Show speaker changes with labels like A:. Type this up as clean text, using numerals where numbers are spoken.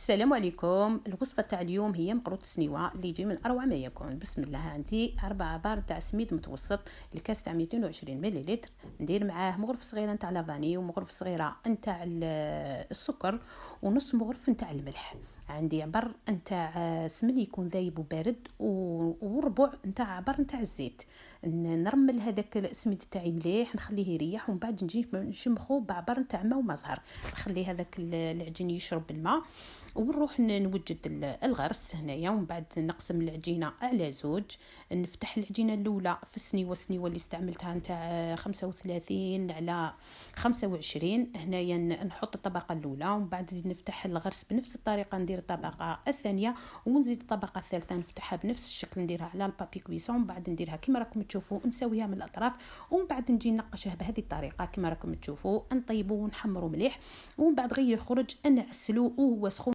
A: السلام عليكم. الوصفه تاع اليوم هي مقروط السنيوه اللي يجي من اروع ما يكون. بسم الله. عندي 4 بار تاع سميد متوسط، الكاس تاع 220 مليلتر. ندير معاه مغرف صغيره نتاع لافاني ومغرف صغيره نتاع السكر ونص مغرف نتاع الملح. عندي عبر نتاع سمن يكون ذايب وبارد وربع نتاع عبر نتاع الزيت. نرمل هذاك السميد تاعي مليح، نخليه يريح ومن بعد نجي نشمخو بعبر نتاع ماء وما زهر. نخلي هذاك العجين يشرب الماء ونروح نوجد الغرس هنايا، ومن بعد نقسم العجينه على زوج. نفتح العجينه الاولى في السنيوه اللي استعملتها نتاع 35 على 25. هنايا نحط الطبقه الاولى ومن بعد نفتح الغرس بنفس الطريقه، ندير الطبقه الثانيه ونزيد الطبقه الثالثه نفتحها بنفس الشكل، نديرها على البابي كويسون ومن بعد نديرها كما راكم تشوفوا، نسويها من الاطراف ومن بعد نجي نقشها بهذه الطريقه كما راكم تشوفوا. نطيبوا ونحمروا مليح ومن بعد غير يخرج نعسلوه وهو سخون